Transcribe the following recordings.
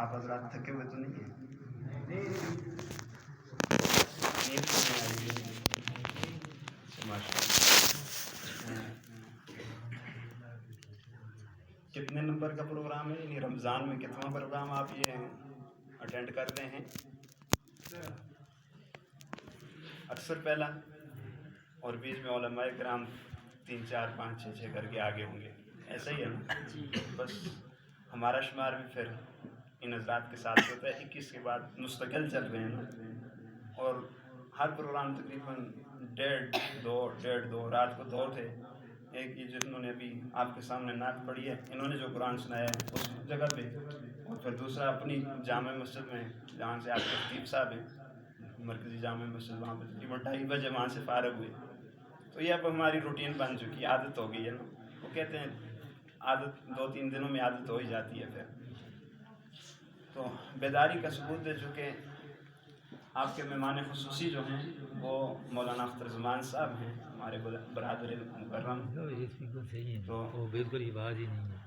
آپ حضرات تھکے ہوئے تو نہیں ہیں؟ کتنے نمبر کا پروگرام ہے؟ یعنی رمضان میں کتنا پروگرام آپ یہ اٹینڈ کرتے ہیں؟ اکثر پہلا، اور بیچ میں علماء کرام 3 4 5 6 6 کر کے آگے ہوں گے، ایسا ہی ہے نا؟ بس ہمارا شمار بھی پھر ان حضرات کے ساتھ ہوتا ہے۔ 21 کے بعد مستقل چل رہے ہیں نا، اور ہر پروگرام تقریباً 1.5 2 رات کو 2 تھے۔ ایک یہ جنہوں نے ابھی آپ کے سامنے نعت پڑھی ہے، انہوں نے جو قرآن سنایا ہے اس جگہ پہ، اور پھر دوسرا اپنی جامع مسجد میں جہاں سے آپ کے خطیب صاحب ہیں، مرکزی جامع مسجد، وہاں پہ تقریباً 2:30 بجے وہاں سے فارغ ہوئے۔ تو یہ اب ہماری روٹین بن چکی ہے، عادت ہو گئی ہے نا۔ وہ کہتے ہیں عادت 2 3 دنوں میں عادت ہو ہی جاتی ہے پھر۔ تو بیداری کا ثبوت ہے، چونکہ آپ کے مہمان خصوصی جو ہیں وہ مولانا اختر زمان صاحب ہیں، ہمارے برادر مکرم۔ تو بالکل ہی بات ہی نہیں ہے۔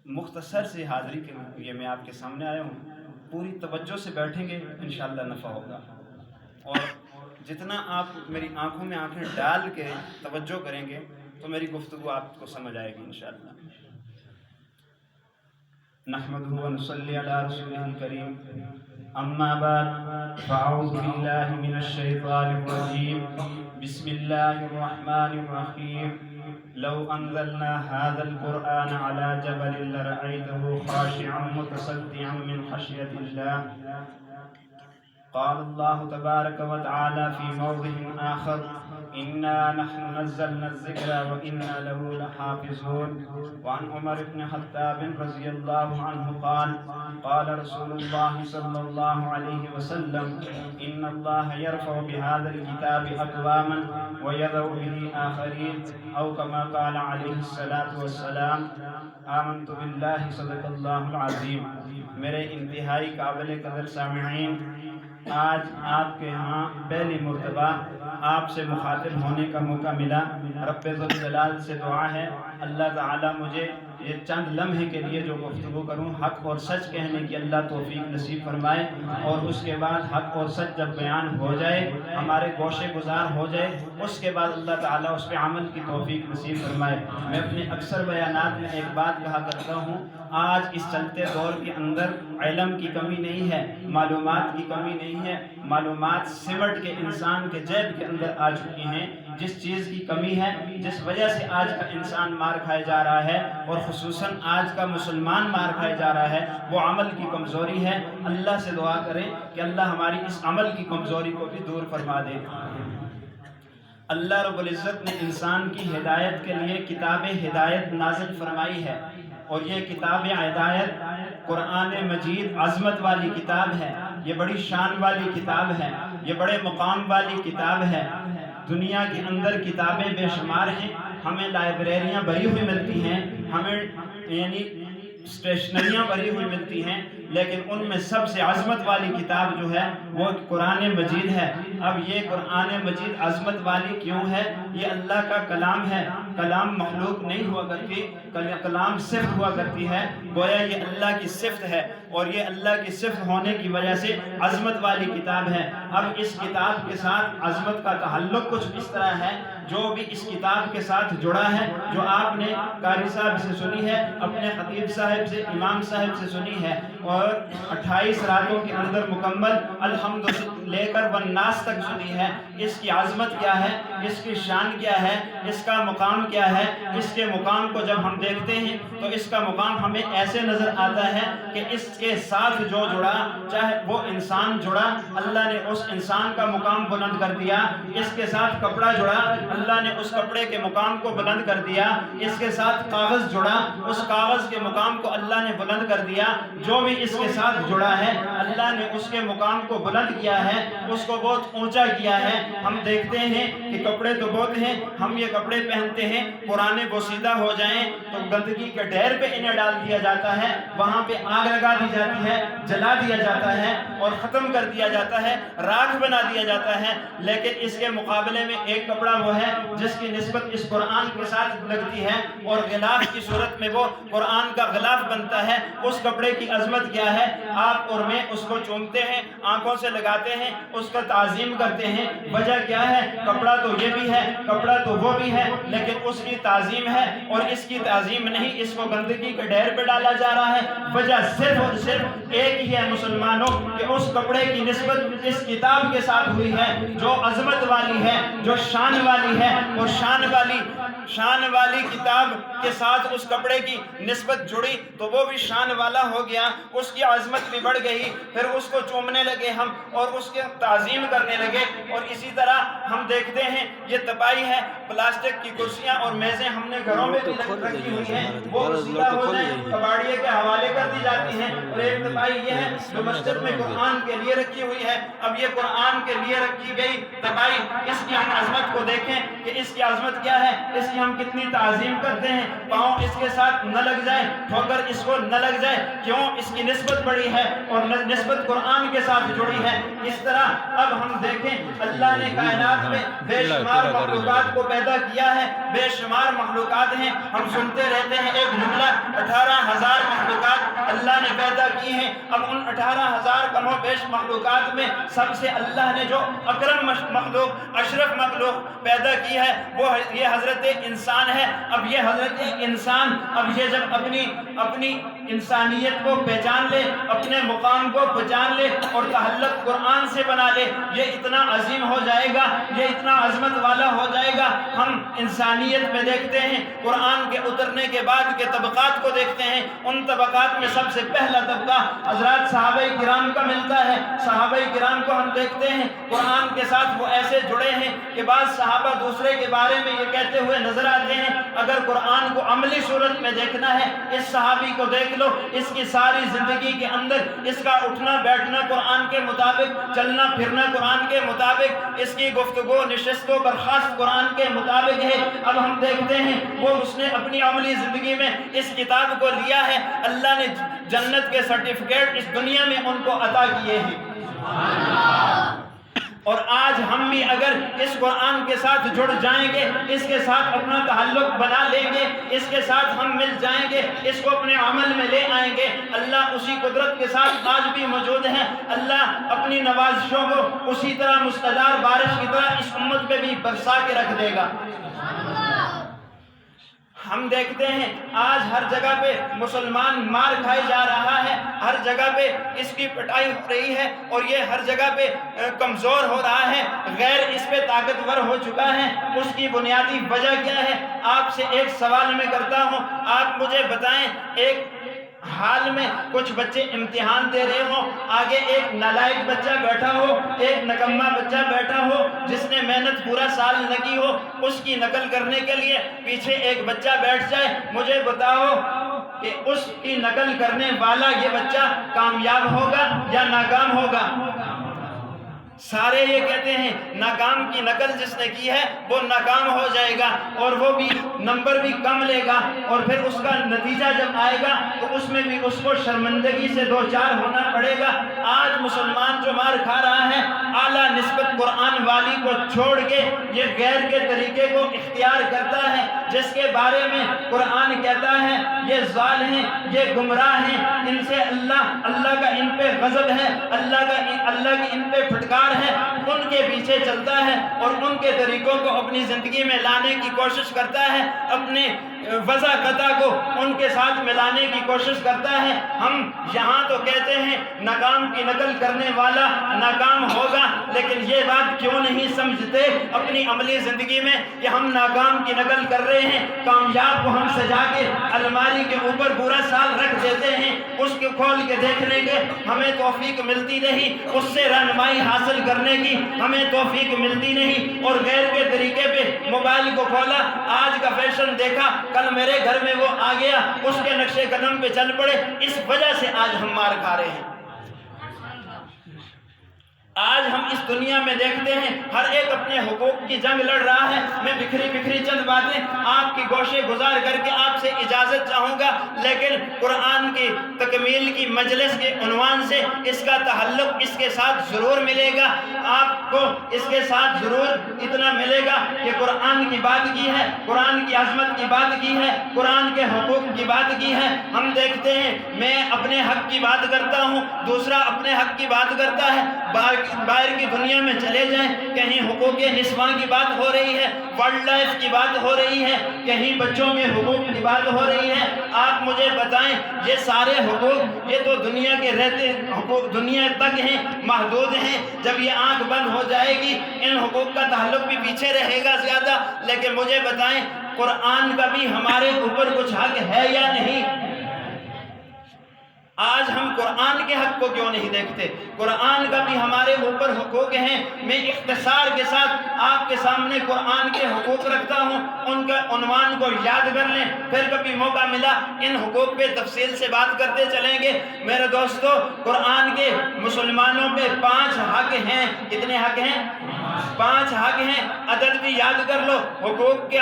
مختصر سے حاضری کے لیے میں آپ کے سامنے آیا ہوں، پوری توجہ سے بیٹھیں گے انشاءاللہ نفع ہوگا، اور جتنا آپ میری آنکھوں میں آنکھیں ڈال کے توجہ کریں گے تو میری گفتگو آپ کو سمجھ آئے گی انشاءاللہ۔ نحمده ونصلي على رسوله الكريم، اما بعد فاعوذ بالله من الشيطان الرجيم، بسم الله الرحمن الرحيم، لو انزلنا هذا القرآن على جبل لرأيته خاشعا متصدعا من خشية الله، قال الله تبارك وتعالى في موضع آخر، إنا نحن نزلنا الذكر وإنا له لحافظون۔ وعن عمر بن الخطاب رضي الله عنه قال قال رسول الله صلى الله عليه وسلم، إن الله يرفع بهذا الكتاب أقواما ويضع به آخرين، أو كما قال عليه الصلاة والسلام۔ آمنت بالله صدق اللہ العظیم۔ میرے انتہائی قابل قدر سامعین، آج آپ کے ہاں پہلی مرتبہ آپ سے مخاطب ہونے کا موقع ملا۔ رب ذوالجلال سے دعا ہے اللہ تعالیٰ مجھے یہ چند لمحے کے لیے جو گفتگو کروں حق اور سچ کہنے کی اللہ توفیق نصیب فرمائے، اور اس کے بعد حق اور سچ جب بیان ہو جائے، ہمارے گوشے گزار ہو جائے، اس کے بعد اللہ تعالیٰ اس پہ عمل کی توفیق نصیب فرمائے۔ میں اپنے اکثر بیانات میں ایک بات کہا کرتا ہوں، آج اس چلتے دور کے اندر علم کی کمی نہیں ہے، معلومات کی کمی نہیں ہے، معلومات سمٹ کے انسان کے جیب کے اندر آ چکی ہیں۔ جس چیز کی کمی ہے، جس وجہ سے آج کا انسان مار کھائے جا رہا ہے، اور خصوصاً آج کا مسلمان مار کھائے جا رہا ہے، وہ عمل کی کمزوری ہے۔ اللہ سے دعا کریں کہ اللہ ہماری اس عمل کی کمزوری کو بھی دور فرما دے۔ اللہ رب العزت نے انسان کی ہدایت کے لیے کتاب ہدایت نازل فرمائی ہے، اور یہ کتاب ہدایت قرآن مجید عظمت والی کتاب ہے، یہ بڑی شان والی کتاب ہے، یہ بڑے مقام والی کتاب ہے۔ دنیا کے اندر کتابیں بے شمار ہیں، ہمیں لائبریریاں بھری ہوئی ملتی ہیں، ہمیں یعنی اسٹیشنریاں بھری ہوئی ملتی ہیں، لیکن ان میں سب سے عظمت والی کتاب جو ہے وہ قرآن مجید ہے۔ اب یہ قرآن مجید عظمت والی کیوں ہے؟ یہ اللہ کا کلام ہے، کلام مخلوق نہیں ہوا کرتی، کلام صفت ہوا کرتی ہے، گویا یہ اللہ کی صفت ہے، اور یہ اللہ کی صفت ہونے کی وجہ سے عظمت والی کتاب ہے۔ اب اس کتاب کے ساتھ عظمت کا تعلق کچھ اس طرح ہے، جو بھی اس کتاب کے ساتھ جڑا ہے، جو آپ نے قاری صاحب سے سنی ہے، اپنے خطیب صاحب سے، امام صاحب سے سنی ہے، اور 28 راتوں کے اندر مکمل الحمد لے کر والناس تک سنی ہے، اس کی عظمت کیا ہے، اس کی شان کیا ہے، اس کا مقام کیا ہے۔ اس کے مقام کو جب ہم دیکھتے ہیں تو اس کا مقام ہمیں ایسے نظر آتا ہے کہ اس کے ساتھ جو جڑا، چاہے وہ انسان جڑا، اللہ نے اس انسان کا مقام بلند کر دیا، اس کے ساتھ کپڑا جڑا، اللہ نے اس کپڑے کے مقام کو بلند کر دیا، اس کے ساتھ کاغذ جڑا، اس کاغذ کے مقام کو اللہ نے بلند کر دیا، جو بھی اس کے ساتھ جڑا ہے اللہ نے اس کے مقام کو بلند کیا ہے۔ ہے اس کو بہت اونچا کیا ہے۔ ہم دیکھتے ہیں کہ کپڑے تو بہت ہیں، ہم یہ کپڑے پہنتے ہیں، پرانے بوسیدہ ہو جائیں تو گندگی کے ڈھیر پہ انہیں ڈال دیا جاتا ہے، وہاں پہ آگ لگا دی جاتی ہے، جلا دیا جاتا ہے اور ختم کر دیا جاتا ہے، راکھ بنا دیا جاتا ہے۔ لیکن اس کے مقابلے میں ایک کپڑا وہ ہے جس کی نسبت اس قرآن کے ساتھ لگتی ہے اور غلاف کی صورت میں وہ قرآن کا غلاف بنتا ہے۔ اس کپڑے کی عظمت کیا ہے؟ آپ اور میں اس کو چومتے ہیں، آنکھوں سے لگاتے ہیں، اس کا تعظیم کرتے ہیں۔ وجہ کیا ہے؟ کپڑا تو یہ بھی ہے، کپڑا تو وہ بھی ہے، لیکن اس کی تعظیم ہے اور اس کی تعظیم نہیں، اس کو گندگی کے ڈھیر پہ ڈالا جا رہا ہے۔ وجہ صرف اور صرف ایک ہی ہے مسلمانوں، کہ اس کپڑے کی نسبت اس کتاب کے ساتھ ہوئی ہے جو عظمت والی ہے، جو شان والی ہے، اور شان والی کتاب کے ساتھ اس کپڑے کی نسبت جڑی تو وہ بھی شان والا ہو گیا، اس کی عظمت بھی بڑھ گئی۔ پھر اس کو چومنے لگے ہم اور اس کے تعظیم کرنے لگے۔ اور اسی طرح ہم دیکھتے ہیں یہ تباہی ہے، پلاسٹک کی کرسیاں اور میزیں ہم نے گھروں میں بھی رکھی ہوئی ہیں، وہ وسیلہ ہو جائیں کباڑیے کے حوالے کر دی جاتی ہیں۔ اور ایک تباہی یہ ہے جو مسجد میں قرآن کے لیے رکھی ہوئی ہے، اب یہ قرآن کے لیے رکھی گئی تباہی، اس کی ہم عظمت کو دیکھیں کہ اس کی عظمت کیا ہے، اس کی ہم کتنی تعظیم کرتے ہیں۔ پاؤں اس کے ساتھ نہ لگ جائے، ٹھوکر اس کو نہ لگ جائے، کیوں؟ اس کی نسبت بڑی ہے اور نسبت قرآن کے ساتھ جڑی ہے۔ اس طرح اب ہم دیکھیں اللہ نے کائنات میں بے شمار مخلوقات کو پیدا کیا ہے، بے شمار مخلوقات ہیں، ہم سنتے رہتے ہیں ایک جملہ 18,000 مخلوقات اللہ نے پیدا کی ہیں۔ اب ان 18,000 کم و بیش مخلوقات میں سب سے اللہ نے جو اکرم مخلوق، اشرف مخلوق پیدا کی ہے وہ یہ حضرت انسان ہے۔ اب یہ حضرت انسان اب یہ جب اپنی انسانیت کو پہچان لے، اپنے مقام کو پہچان لے اور تعلق قرآن سے بنا لے، یہ اتنا عظیم ہو جائے گا، یہ اتنا عظمت والا ہو جائے گا۔ ہم انسانیت میں دیکھتے ہیں قرآن کے اترنے کے بعد کے طبقات کو دیکھتے ہیں، ان طبقات میں سب سے پہلا طبقہ حضرات صحابہ کرام کا ملتا ہے۔ صحابہ کرام کو ہم دیکھتے ہیں قرآن کے ساتھ وہ ایسے جڑے ہیں کہ بعض صحابہ دوسرے کے بارے میں یہ کہتے ہوئے نظر آتے ہیں اگر قرآن کو عملی صورت میں دیکھنا ہے اس صحابی کو دیکھ لو، اس کی ساری زندگی کے اندر اس کا اٹھنا بیٹھنا قرآن کے مطابق، چلنا پھرنا قرآن کے مطابق، اس کی گفتگو نشست و برخاست قرآن کے مطابق ہے۔ اب ہم دیکھتے ہیں وہ اس نے اپنی عملی زندگی میں اس کتاب کو لیا ہے، اللہ نے جنت کے سرٹیفکیٹ اس دنیا میں ان کو عطا کیے ہیں۔ اور آج ہم بھی اگر اس قرآن کے ساتھ جڑ جائیں گے، اس کے ساتھ اپنا تعلق بنا لیں گے، اس کے ساتھ ہم مل جائیں گے، اس کو اپنے عمل میں لے آئیں گے، اللہ اسی قدرت کے ساتھ آج بھی موجود ہے۔ اللہ اپنی نوازشوں کو اسی طرح مستدار بارش کی طرح اس امت پہ بھی برسا کے رکھ دے گا۔ ہم دیکھتے ہیں آج ہر جگہ پہ مسلمان مار کھائے جا رہا ہے، ہر جگہ پہ اس کی پٹائی ہو رہی ہے اور یہ ہر جگہ پہ کمزور ہو رہا ہے، غیر اس پہ طاقتور ہو چکا ہے۔ اس کی بنیادی وجہ کیا ہے؟ آپ سے ایک سوال میں کرتا ہوں، آپ مجھے بتائیں، ایک حال میں کچھ بچے امتحان دے رہے ہوں، آگے ایک نالائق بچہ بیٹھا ہو، ایک نکمہ بچہ بیٹھا ہو جس نے محنت پورا سال نہ کی ہو، اس کی نقل کرنے کے لیے پیچھے ایک بچہ بیٹھ جائے، مجھے بتاؤ کہ اس کی نقل کرنے والا یہ بچہ کامیاب ہوگا یا ناکام ہوگا؟ سارے یہ کہتے ہیں ناکام کی نقل جس نے کی ہے وہ ناکام ہو جائے گا اور وہ بھی نمبر بھی کم لے گا، اور پھر اس کا نتیجہ جب آئے گا تو اس میں بھی اس کو شرمندگی سے دوچار ہونا پڑے گا۔ آج مسلمان جو مار کھا رہا ہے اعلیٰ نسبت قرآن والی کو چھوڑ کے یہ غیر کے طریقے کو اختیار کرتا ہے، جس کے بارے میں قرآن کہتا ہے یہ ضال ہیں، یہ گمراہ ہیں، ان سے اللہ کا ان پہ غضب ہے، اللہ کی ان پہ پھٹکار ہے، ان کے پیچھے چلتا ہے اور ان کے طریقوں کو اپنی زندگی میں لانے کی کوشش کرتا ہے، اپنے وضع قطع کو ان کے ساتھ ملانے کی کوشش کرتا ہے۔ ہم یہاں تو کہتے ہیں ناکام کی نقل کرنے والا ناکام ہوگا، لیکن یہ بات کیوں نہیں سمجھتے اپنی عملی زندگی میں کہ ہم ناکام کی نقل کر رہے ہیں، کامیاب کو ہم سجا کے الماری کے اوپر پورا سال رکھ دیتے ہیں، اس کو کھول کے دیکھنے کے ہمیں توفیق ملتی نہیں، اس سے رہنمائی حاصل کرنے کی ہمیں توفیق ملتی نہیں، اور غیر کے طریقے پہ موبائل کو کھولا، آج کا فیشن دیکھا، کل میرے گھر میں وہ آ گیا، اس کے نقش قدم پہ چل پڑے، اس وجہ سے آج ہم مار کھا رہے ہیں۔ آج ہم اس دنیا میں دیکھتے ہیں ہر ایک اپنے حقوق کی جنگ لڑ رہا ہے۔ میں بکھری چند باتیں آپ کی گوشے گزار کر کے آپ سے اجازت چاہوں گا، لیکن قرآن کی تکمیل کی مجلس کے عنوان سے اس کا تعلق اس کے ساتھ ضرور ملے گا۔ آپ کو اس کے ساتھ ضرور اتنا ملے گا کہ قرآن کی بات کی ہے، قرآن کی عظمت کی بات کی ہے، قرآن کے حقوق کی بات کی ہے۔ ہم دیکھتے ہیں میں اپنے حق کی بات کرتا ہوں، دوسرا اپنے حق کی بات کرتا ہے۔ باہر کی دنیا میں چلے جائیں، کہیں حقوق نسواں کی بات ہو رہی ہے، وائلڈ لائف کی بات ہو رہی ہے، کہیں بچوں کے حقوق کی بات ہو رہی ہے۔ آپ مجھے بتائیں یہ سارے حقوق، یہ تو دنیا کے رہتے حقوق دنیا تک ہیں، محدود ہیں۔ جب یہ آنکھ بند ہو جائے گی ان حقوق کا تعلق بھی پیچھے رہے گا زیادہ۔ لیکن مجھے بتائیں قرآن کا بھی ہمارے اوپر کچھ حق ہے یا نہیں؟ آج ہم قرآن کے حق کو کیوں نہیں دیکھتے؟ قرآن کا بھی ہمارے اوپر حقوق ہیں۔ میں اختصار کے ساتھ آپ کے سامنے قرآن کے حقوق رکھتا ہوں، ان کا عنوان کو یاد کر لیں، پھر کبھی موقع ملا ان حقوق پہ تفصیل سے بات کرتے چلیں گے۔ میرے دوستو، قرآن کے مسلمانوں پہ 5 حق ہیں۔ کتنے حق ہیں؟ 5 حق ہیں۔ عدد بھی یاد کر لو، حقوق کے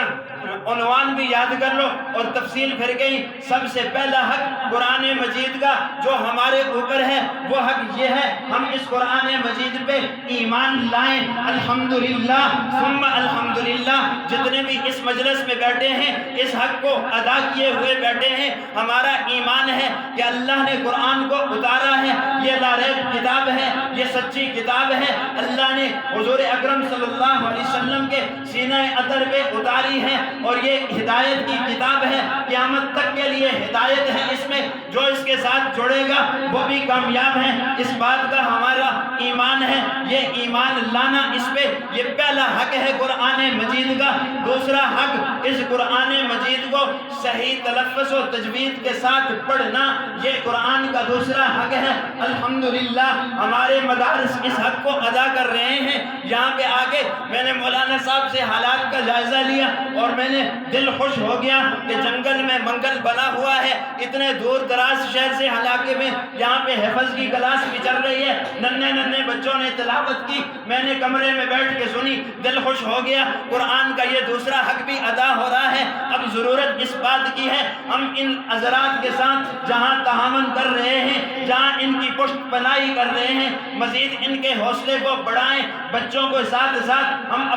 عنوان بھی یاد کر لو اور تفصیل پھر گئی۔ سب سے پہلا حق قرآن مجید کا جو ہمارے اوپر ہے وہ حق یہ ہے ہم اس قرآن مجید پہ ایمان لائیں۔ الحمدللہ ثم الحمدللہ، جتنے بھی اس مجلس میں بیٹھے ہیں اس حق کو ادا کیے ہوئے بیٹھے ہیں۔ ہمارا ایمان ہے کہ اللہ نے قرآن کو اتارا ہے، یہ لا ریب کتاب ہے، یہ سچی کتاب ہے۔ اللہ نے حضور اکرم صلی اللہ علیہ وسلم کے سینہ اطہر پہ اتاری ہے اور یہ ہدایت کی کتاب ہے، قیامت تک کے لیے ہدایت ہے اس میں۔ جو اس کے ساتھ جڑے گا وہ بھی کامیاب ہے، اس بات کا ہمارا ایمان ہے۔ یہ ایمان لانا اس پہ یہ پہلا حق ہے قرآن مجید کا۔ دوسرا حق اس قرآن مجید کو صحیح تلفظ و تجوید کے ساتھ پڑھنا، یہ قرآن کا دوسرا حق ہے۔ الحمدللہ ہمارے مدارس اس حق کو ادا کر رہے ہیں۔ یہاں پہ آگے میں نے مولانا صاحب سے حالات کا جائزہ لیا اور میں نے دل خوش ہو گیا کہ جنگل میں منگل بنا ہوا ہے، اتنے دور دراز شہر سے علاقے میں یہاں پہ حفظ کی کلاس بھی چل رہی ہے، ننھے بچوں نے تلاوت کی، میں نے کمرے میں بیٹھ کے سنی، دل خوش ہو گیا۔ قرآن کا یہ دوسرا حق بھی ادا ہو رہا ہے۔ اب ضرورت اس بات کی ہے ہم ان حضرات کے ساتھ جہاں تعاون کر رہے ہیں، جہاں ان کی پشت پناہی کر رہے ہیں، مزید ان کے حوصلے کو بڑھائیں۔ بچوں کو ساتھ ساتھ ہم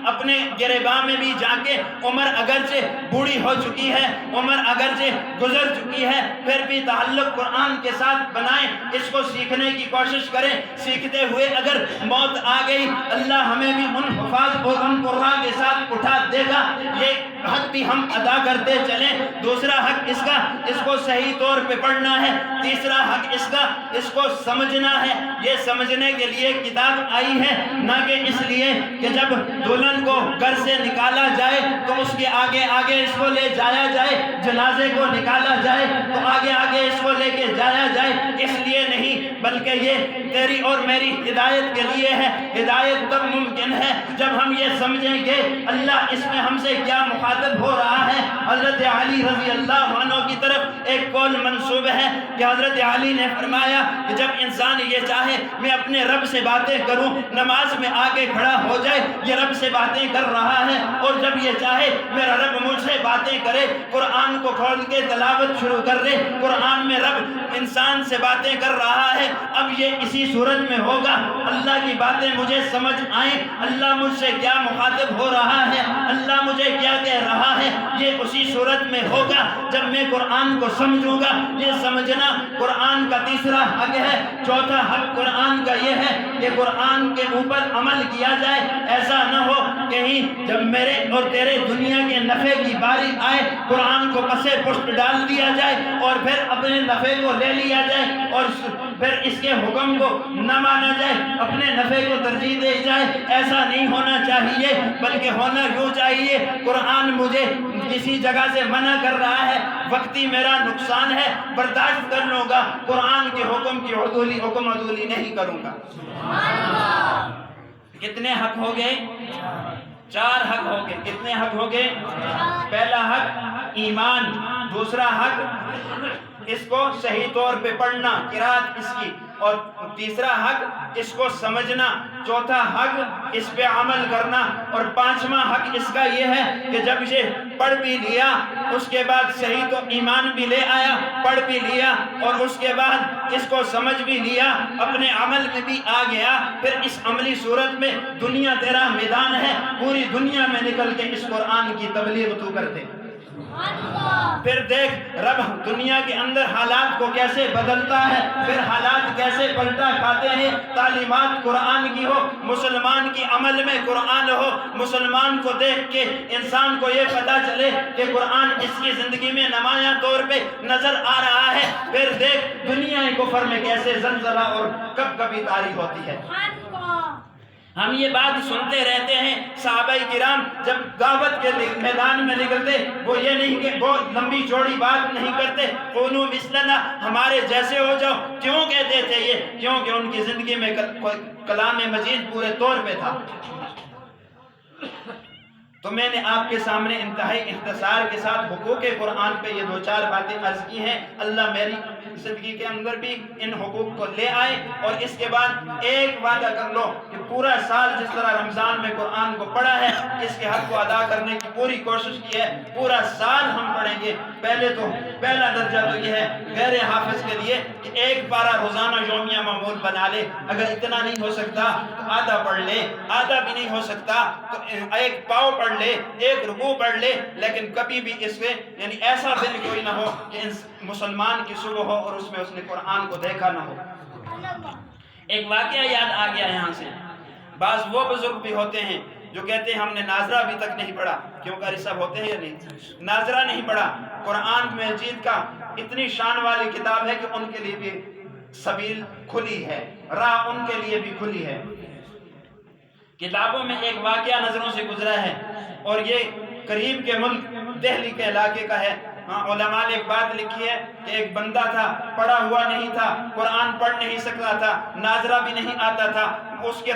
اپنے گریباں میں بھی جا کے، عمر اگرچہ بوڑھی ہو چکی ہے، عمر اگرچہ گزر چکی ہے، پھر بھی تعلق قرآن کے ساتھ بنائیں، اس کو سیکھنے کی کوشش کریں۔ سیکھتے ہوئے اگر موت آ گئی اللہ ہمیں بھی ان حفاظ اور ان قرآن کے ساتھ اٹھا دے گا۔ یہ حق بھی ہم ادا کرتے چلیں۔ دوسرا حق اس کا، اس کو صحیح طور پہ پڑھنا ہے۔ تیسرا حق اس کا، اس کو سمجھنا ہے۔ یہ سمجھنے کے لیے کتاب آئی ہے، نہ کہ اس لیے کہ جب دلہن کو گھر سے نکالا جائے تو اس کے آگے آگے اس کو لے جایا جائے، جنازے کو نکالا جائے تو آگے آگے اس کو لے کے جایا جائے، اس لیے نہیں، بلکہ یہ تیری اور میری ہدایت کے لیے ہے۔ ہدایت تب ممکن ہے جب ہم یہ سمجھیں کہ اللہ اس میں ہم سے کیا مخاطب ہو رہا ہے۔ حضرت علی رضی اللہ عنہ کی طرف ایک قول منسوب ہے کہ حضرت علی نے فرمایا کہ جب انسان یہ چاہے میں اپنے رب سے باتیں کروں، نماز میں آگے کھڑا ہو جائے یہ رب سے باتیں کر رہا ہے، اور جب یہ چاہے میرا رب مجھ سے باتیں کرے، قرآن کو کھول کے تلاوت شروع کر دے، قرآن میں رب انسان سے باتیں کر رہا ہے۔ اب یہ اسی صورت میں ہوگا، اللہ کی باتیں مجھے سمجھ آئیں، اللہ مجھ سے کیا مخاطب ہو رہا ہے، اللہ مجھے کیا کہہ رہا ہے، یہ اسی صورت میں ہوگا جب میں قرآن کو سمجھوں گا۔ یہ سمجھنا قرآن کا تیسرا حق ہے۔ چوتھا حق قرآن کا یہ ہے کہ قرآن کے اوپر عمل کیا جائے۔ ایسا نہ ہو کہیں جب میرے اور تیرے دنیا کے نفع کی باری آئے قرآن کو پسے پشت ڈال دیا جائے اور پھر اپنے نفع کو لے لیا جائے اور پھر اس کے حکم کو نہ مانا جائے، اپنے نفع کو ترجیح دے جائے۔ ایسا نہیں ہونا چاہیے، بلکہ ہونا یوں چاہیے قرآن مجھے کسی جگہ سے منع کر رہا ہے، وقتی میرا نقصان ہے برداشت کر لوں گا، قرآن کے حکم کی عدولی نہیں کروں گا۔ کتنے حق ہو گئے؟ 4 حق ہو گئے۔ کتنے حق ہو گئے؟ پہلا حق ایمان، دوسرا حق اس کو صحیح طور پہ پڑھنا، قرات اس کی، اور تیسرا حق اس کو سمجھنا، چوتھا حق اس پہ عمل کرنا، اور پانچواں حق اس کا یہ ہے کہ جب یہ پڑھ بھی لیا اس کے بعد صحیح تو ایمان بھی لے آیا، پڑھ بھی لیا اور اس کے بعد اس کو سمجھ بھی لیا، اپنے عمل میں بھی آ گیا، پھر اس عملی صورت میں دنیا تیرا میدان ہے، پوری دنیا میں نکل کے اس قرآن کی تبلیغ تو کر دے۔ پھر دیکھ رب دنیا کے اندر حالات کو کیسے بدلتا ہے، پھر حالات کیسے پلٹا کھاتے ہیں۔ تعلیمات قرآن کی ہو، مسلمان کی عمل میں قرآن ہو، مسلمان کو دیکھ کے انسان کو یہ پتا چلے کہ قرآن اس کی زندگی میں نمایاں طور پہ نظر آ رہا ہے۔ پھر دیکھ دنیا کفر میں کیسے زلزلہ اور کب کبھی طاری ہوتی ہے۔ ہم یہ بات سنتے رہتے ہیں، صحابہ کرام جب دعوت کے میدان میں نکلتے وہ یہ نہیں کہ وہ لمبی چوڑی بات نہیں کرتے، قولوا مثلنا، ہمارے جیسے ہو جاؤ، کیوں کہتے تھے یہ؟ کیونکہ ان کی زندگی میں کلام مجید پورے طور پہ تھا۔ تو میں نے آپ کے سامنے انتہائی اختصار کے ساتھ حقوق قرآن پہ یہ 2-4 باتیں عرض کی ہیں۔ اللہ میری زندگی کے اندر بھی ان حقوق کو لے آئے، اور اس کے بعد ایک وعدہ کر لو کہ پورا سال جس طرح رمضان میں قرآن کو پڑھا ہے اس کے حق کو ادا کرنے کی پوری کوشش کی ہے، پورا سال ہم پڑھیں گے۔ پہلا درجہ تو یہ ہے غیر حافظ کے لیے کہ 1 پارہ روزانہ یومیہ معمول بنا لے، اگر اتنا نہیں ہو سکتا تو آدھا پڑھ لے، آدھا بھی نہیں ہو سکتا تو 1 پاؤ پڑھ لے، 1 رکوع پڑھ لے، لیکن کبھی بھی اس میں یعنی ایسا دن کوئی نہ ہو کہ مسلمان کی صبح ہو اور اس میں اس نے قرآن کو دیکھا نہ ہو۔ ایک واقعہ یاد آ گیا یہاں سے، بعض وہ بزرگ بھی ہوتے ہیں جو کہتے ہیں ہم نے ناظرہ ابھی تک نہیں پڑھا، کیوں قاری صاحب ہوتے ہیں یا نہیں؟ ناظرہ نہیں پڑھا۔ قرآن مجید کا اتنی شان والی کتاب ہے کہ ان کے لیے بھی سبیل کھلی ہے، راہ ان کے لیے بھی کھلی ہے۔ کتابوں میں ایک واقعہ نظروں سے گزرا ہے، اور یہ قریب کے ملک دہلی کے علاقے کا ہے۔ علماء نے ایک بات لکھی ہے کہ ایک بندہ تھا، پڑھا ہوا نہیں تھا، قرآن پڑھ نہیں سکتا تھا، ناظرہ بھی نہیں آتا تھا، اس کے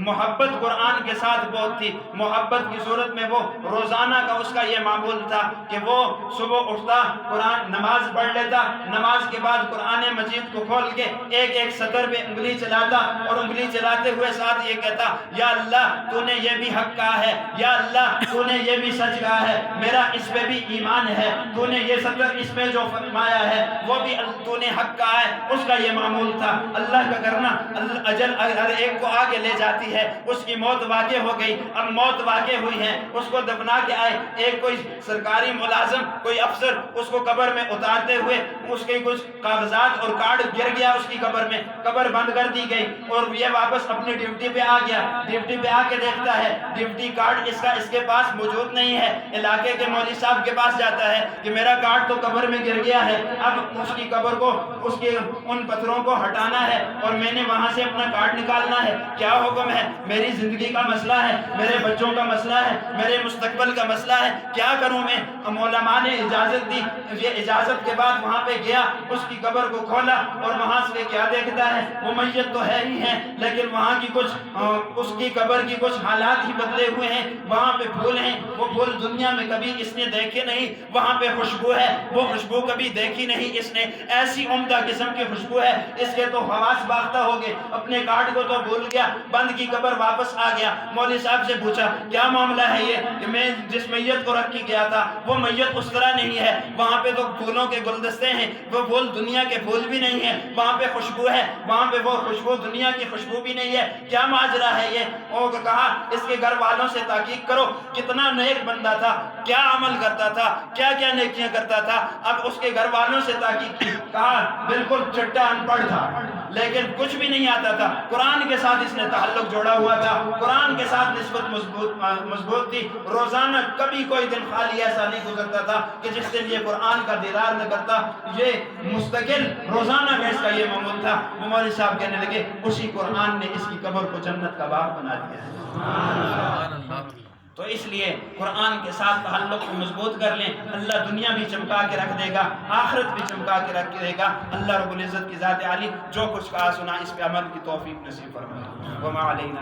محبت قرآن کے ساتھ بہت تھی۔ محبت کی صورت میں وہ روزانہ کا اس کا یہ معمول تھا کہ وہ صبح اٹھتا، قرآن نماز پڑھ لیتا، نماز کے بعد قرآن مجید کو کھول کے ایک سطر پہ انگلی چلاتا، اور انگلی چلاتے ہوئے ساتھ یہ کہتا یا اللہ تو نے یہ بھی حق کہا ہے، یا اللہ تو نے یہ بھی سچ کہا ہے، میرا اس پہ بھی ایمان ہے، تو نے یہ سطر اس میں جو فرمایا ہے وہ بھی تو نے حق کہا ہے۔ اس کا یہ معمول تھا۔ اللہ کا کرنا اجل ہر ایک کو آگے لے جاتی ہے، اس کی موت واقع ہو گئی، اب موت واقع ہوئی ہے، اس کو دفنا کے آئے، ایک کوئی سرکاری ملازم کوئی افسر اس کو قبر میں اتارتے ہوئے اس کے کچھ کاغذات اور کارڈ گر گیا اس کی قبر میں، قبر بند کر دی گئی، اور یہ واپس اپنی ڈیوٹی پہ آ گیا۔ ڈیوٹی پہ آ کے دیکھتا ہے ڈیوٹی کارڈ اس کے پاس موجود نہیں ہے، علاقے کے مولوی صاحب کے پاس جاتا ہے کہ میرا کارڈ تو قبر میں گر گیا ہے، اب اس کی قبر کو اس کے ان پتھروں کو ہٹانا ہے اور میں نے وہاں سے اپنا کارڈ نکالنا ہے، کیا حکم ہے؟ میری زندگی کا مسئلہ ہے، میرے بچوں کا مسئلہ ہے، میرے مستقبل کا مسئلہ ہے، کیا کروں میں؟ علماء نے اجازت دی، یہ اجازت کے بعد وہاں پہ گیا، اس کی قبر کو کھولا، اور وہاں سے کیا دیکھتا ہے؟ وہ میت تو ہے ہی ہے، لیکن وہاں کی اس کی قبر کی کچھ حالات ہی بدلے ہوئے ہیں، وہاں پہ پھول ہیں، وہ پھول دنیا میں کبھی اس نے دیکھے نہیں، وہاں پہ خوشبو ہے، وہ خوشبو کبھی دیکھی نہیں اس نے، ایسی عمدہ قسم کی خوشبو ہے، اس کے تو حواس باختہ ہو گئے، اپنے کارڈ کو تو بھول گیا، بند کی قبر واپس آ گیا۔ مولوی صاحب سے پوچھا کیا معاملہ ہے یہ کہ میں جس میت کو رکھ کے گیا تھا وہ میت اس طرح نہیں ہے، وہاں پہ تو پھولوں کے گلدستے ہیں، وہ پھول دنیا کے پھول بھی نہیں ہیں، وہاں پہ خوشبو ہے، وہاں پہ وہ خوشبو دنیا کی خوشبو بھی نہیں ہے، کیا ماجرا ہے یہ؟ اور کہا اس کے گھر والوں سے تحقیق کرو، کتنا نیک بندہ تھا، کیا عمل کرتا تھا، کیا کیا نیکیاں کرتا تھا۔ اب اس کے گھر والوں سے تحقیق کی، کہا بالکل چٹا ان پڑھ تھا، لیکن کچھ بھی نہیں آتا تھا، قرآن کے ساتھ اس نے تعلق جوڑا ہوا تھا، قرآن کے ساتھ نسبت مضبوط تھی، روزانہ کبھی کوئی دن خالی ایسا نہیں گزرتا تھا کہ جس دن یہ قرآن کا دیدار نہ کرتا، یہ مستقل روزانہ کا اس کا یہ معمول تھا۔ وہ مولوی صاحب کہنے لگے اسی قرآن نے اس کی قبر کو جنت کا باغ بنا دیا۔ تو اس لیے قرآن کے ساتھ تعلق کو مضبوط کر لیں، اللہ دنیا بھی چمکا کے رکھ دے گا، آخرت بھی چمکا کے رکھ دے گا۔ اللہ رب العزت کی ذات عالی جو کچھ کہا سنا اس پہ عمل کی توفیق نصیب فرمائے۔ وما علینا